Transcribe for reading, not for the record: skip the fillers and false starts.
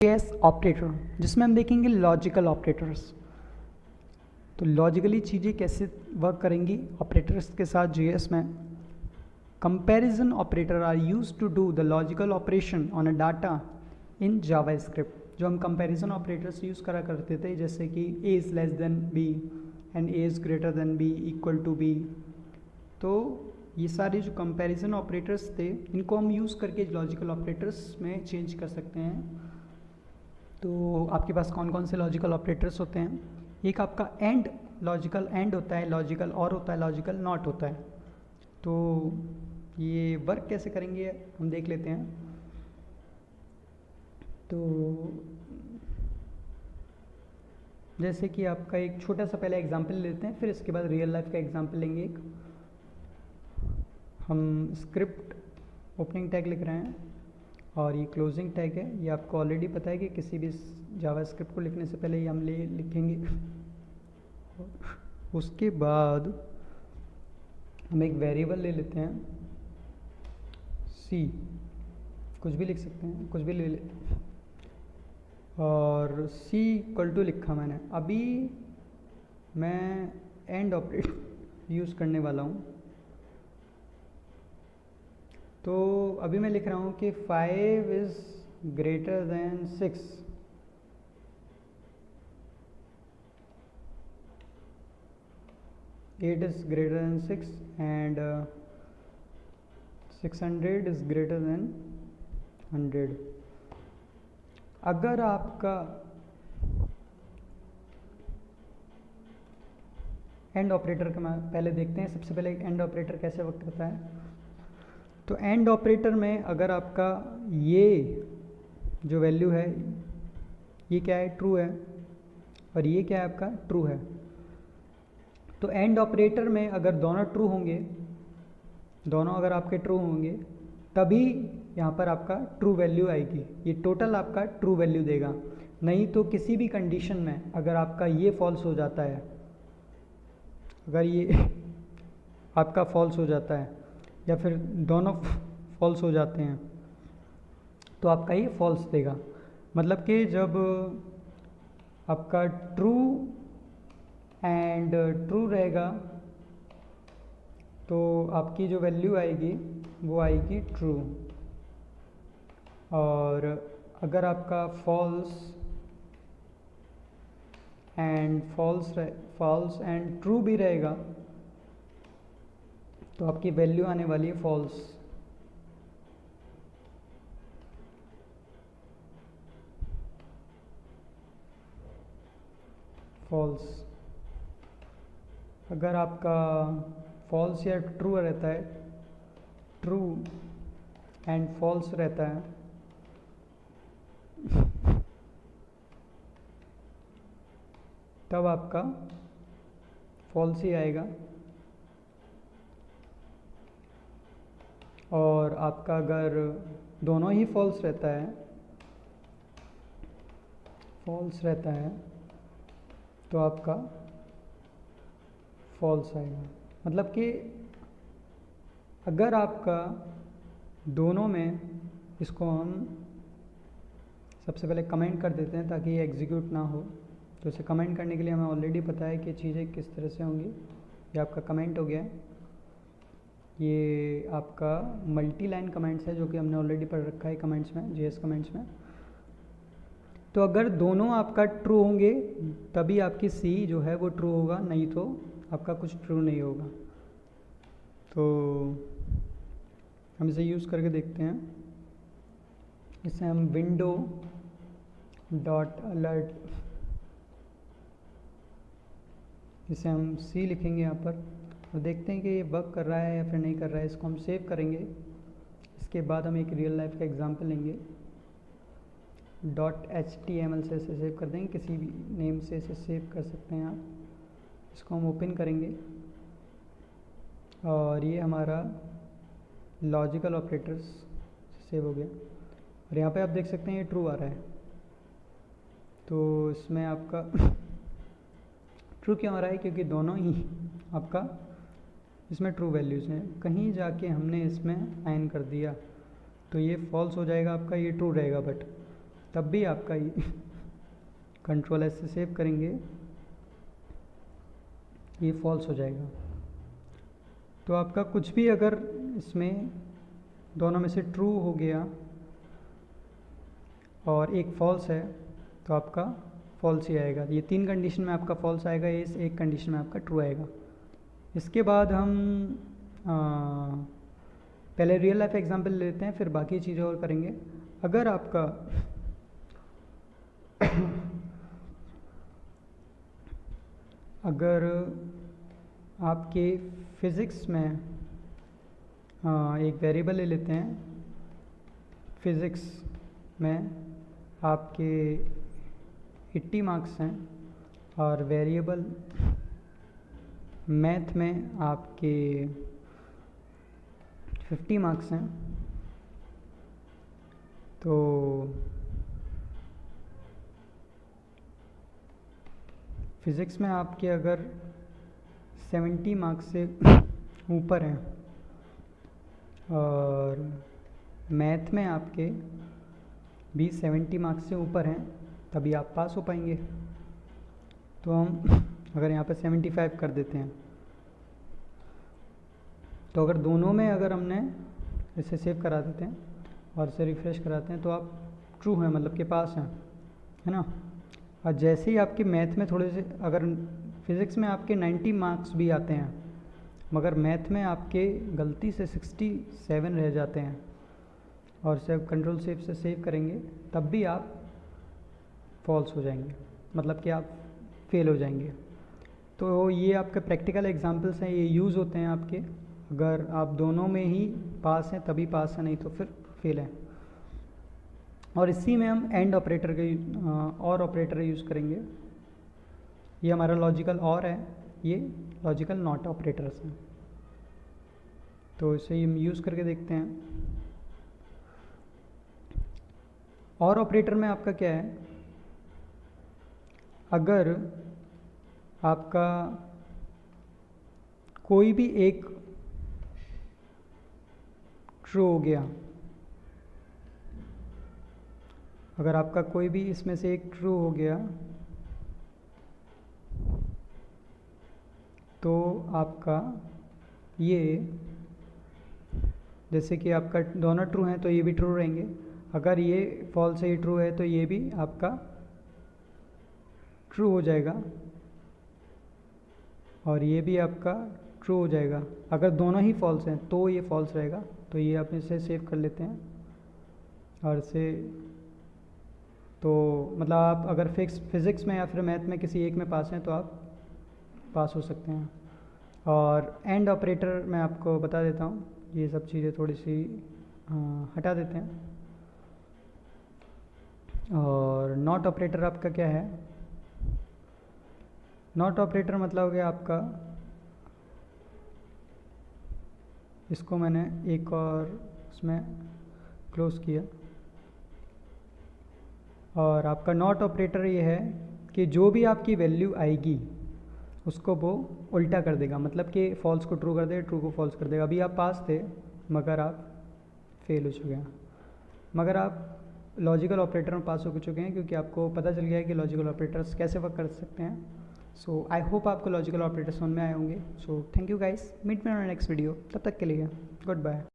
JS operator, जिसमें हम देखेंगे लॉजिकल ऑपरेटर्स। तो लॉजिकली चीज़ें कैसे वर्क करेंगी ऑपरेटर्स के साथ JS में। Comparison operator are used to do the logical operation on a data in JavaScript. जो हम कंपैरिजन ऑपरेटर्स यूज़ करा करते थे, जैसे कि a is less than b and a is greater than b equal to b। तो ये सारे जो कंपैरिजन ऑपरेटर्स थे, इनको हम यूज़ करके लॉजिकल ऑपरेटर्स में चेंज कर सकते हैं। तो आपके पास कौन कौन से लॉजिकल ऑपरेटर्स होते हैं? एक आपका एंड, लॉजिकल एंड होता है, लॉजिकल और होता है, लॉजिकल नॉट होता है। तो ये वर्क कैसे करेंगे हम देख लेते हैं। तो जैसे कि आपका एक छोटा सा पहले एग्जांपल लेते हैं, फिर इसके बाद रियल लाइफ का एग्जांपल लेंगे। एक हम स्क्रिप्ट ओपनिंग टैग लिख रहे हैं और ये क्लोजिंग टैग है। ये आपको ऑलरेडी पता है कि किसी भी जावास्क्रिप्ट को लिखने से पहले ये हम लिखेंगे। उसके बाद हम एक वेरिएबल ले लेते हैं c, कुछ भी लिख सकते हैं, कुछ भी ले ले, और c इक्वल टू लिखा मैंने। अभी मैं एंड ऑपरेटर यूज़ करने वाला हूँ। तो अभी मैं लिख रहा हूँ कि 5 is greater than 6। Eight is greater than 6 and 600 is greater than 100। अगर आपका एंड ऑपरेटर का पहले देखते हैं। सबसे पहले एंड ऑपरेटर कैसे वर्क करता है। तो एंड ऑपरेटर में अगर आपका ये जो वैल्यू है, ये क्या है, ट्रू है, और ये क्या है आपका, ट्रू है। तो एंड ऑपरेटर में अगर दोनों ट्रू होंगे, दोनों अगर आपके ट्रू होंगे, तभी यहाँ पर आपका ट्रू वैल्यू आएगी। ये टोटल आपका ट्रू वैल्यू देगा। नहीं तो किसी भी कंडीशन में अगर आपका ये फॉल्स हो जाता है, अगर ये आपका फॉल्स हो जाता है या फिर दोनों फॉल्स हो जाते हैं, तो आपका ये फॉल्स देगा। मतलब कि जब आपका ट्रू एंड ट्रू रहेगा तो आपकी जो वैल्यू आएगी वो आएगी ट्रू। और अगर आपका फॉल्स एंड ट्रू भी रहेगा तो आपकी वैल्यू आने वाली है फॉल्स। अगर आपका फॉल्स या ट्रू रहता है, ट्रू एंड फॉल्स रहता है, तब आपका फॉल्स ही आएगा। और आपका अगर दोनों ही फॉल्स रहता है तो आपका फॉल्स आएगा। मतलब कि अगर आपका दोनों में, इसको हम सबसे पहले कमेंट कर देते हैं ताकि ये एग्जीक्यूट ना हो। तो इसे कमेंट करने के लिए हमें ऑलरेडी पता है कि चीज़ें किस तरह से होंगी। ये आपका कमेंट हो गया है। ये आपका मल्टी लाइन कमेंट्स है जो कि हमने ऑलरेडी पढ़ रखा है कमेंट्स में, JS कमेंट्स में। तो अगर दोनों आपका ट्रू होंगे तभी आपकी C जो है वो ट्रू होगा, नहीं तो आपका कुछ ट्रू नहीं होगा। तो हम इसे यूज़ करके देखते हैं। इसे हम विंडो डॉट अलर्ट, इसे हम C लिखेंगे यहाँ पर और देखते हैं कि ये वर्क कर रहा है या फिर नहीं कर रहा है। इसको हम सेव करेंगे। इसके बाद हम एक रियल लाइफ का एग्जांपल लेंगे। .html से इसे सेव कर देंगे, किसी भी नेम से इसे सेव कर सकते हैं आप। इसको हम ओपन करेंगे और ये हमारा लॉजिकल ऑपरेटर्स सेव हो गया। और यहाँ पे आप देख सकते हैं ये ट्रू आ रहा है। तो इसमें आपका ट्रू क्यों आ रहा है? क्योंकि दोनों ही आपका इसमें ट्रू वैल्यूज़ हैं। कहीं जाके हमने इसमें एन कर दिया तो ये फॉल्स हो जाएगा आपका, ये ट्रू रहेगा। बट तब भी आपका ये कंट्रोल एस से सेव करेंगे, ये फॉल्स हो जाएगा। तो आपका कुछ भी अगर इसमें दोनों में से ट्रू हो गया और एक फॉल्स है तो आपका फॉल्स ही आएगा। ये 3 कंडीशन में आपका फॉल्स आएगा, ये इस एक कंडीशन में आपका ट्रू आएगा। इसके बाद हम पहले रियल लाइफ एग्जांपल लेते हैं, फिर बाकी चीज़ें और करेंगे। अगर आपका अगर आपके फिज़िक्स में एक वेरिएबल ले लेते हैं, फिज़िक्स में आपके 80 मार्क्स हैं और वेरिएबल मैथ में आपके 50 मार्क्स हैं, तो फिज़िक्स में आपके अगर 70 मार्क्स से ऊपर हैं और मैथ में आपके भी 70 मार्क्स से ऊपर हैं, तभी आप पास हो पाएंगे। तो हम अगर यहाँ पर 75 कर देते हैं, तो अगर दोनों में अगर हमने इसे सेव करा देते हैं और इसे रिफ़्रेश कराते हैं तो आप ट्रू हैं, मतलब के पास हैं, है ना। और जैसे ही आपके मैथ में थोड़े से, अगर फिज़िक्स में आपके 90 मार्क्स भी आते हैं मगर मैथ में आपके गलती से 67 रह जाते हैं और सेव कंट्रोल सेव से सेव करेंगे, तब भी आप फॉल्स हो जाएंगे, मतलब कि आप फेल हो जाएंगे। तो ये आपके प्रैक्टिकल एग्जांपल्स हैं, ये यूज़ होते हैं आपके। अगर आप दोनों में ही पास हैं तभी पास है, नहीं तो फिर फेल है। और इसी में हम एंड ऑपरेटर के और ऑपरेटर यूज़ करेंगे। ये हमारा लॉजिकल और है, ये लॉजिकल नॉट ऑपरेटर्स हैं। तो इसे हम यूज़ करके देखते हैं। और ऑपरेटर में आपका क्या है, अगर आपका कोई भी एक ट्रू हो गया, अगर आपका कोई भी इसमें से एक ट्रू हो गया तो आपका ये, जैसे कि आपका दोनों ट्रू हैं तो ये भी ट्रू रहेंगे, अगर ये फॉल्स है ये ट्रू है तो ये भी आपका ट्रू हो जाएगा और ये भी आपका ट्रू हो जाएगा। अगर दोनों ही फॉल्स हैं तो ये फॉल्स रहेगा। तो ये आप इसे सेव कर लेते हैं और इसे, तो मतलब आप अगर फिज़िक्स में या फिर मैथ में किसी एक में पास हैं तो आप पास हो सकते हैं। और एंड ऑपरेटर मैं आपको बता देता हूँ, ये सब चीज़ें थोड़ी सी हटा देते हैं। और नॉट ऑपरेटर आपका क्या है, नॉट ऑपरेटर मतलब हो गया आपका, इसको मैंने एक और उसमें क्लोज किया, और आपका नॉट ऑपरेटर ये है कि जो भी आपकी वैल्यू आएगी उसको वो उल्टा कर देगा, मतलब कि फॉल्स को ट्रू कर देगा, ट्रू को फॉल्स कर देगा। अभी आप पास थे मगर आप फेल हो चुके हैं, मगर आप लॉजिकल ऑपरेटर में पास हो चुके हैं क्योंकि आपको पता चल गया है कि लॉजिकल ऑपरेटर्स कैसे वर्क कर सकते हैं। सो आई होप आपको लॉजिकल ऑपरेटर्स समझ में आए होंगे। So thank you guys, meet me on next video, तब तक के लिए गुड बाय।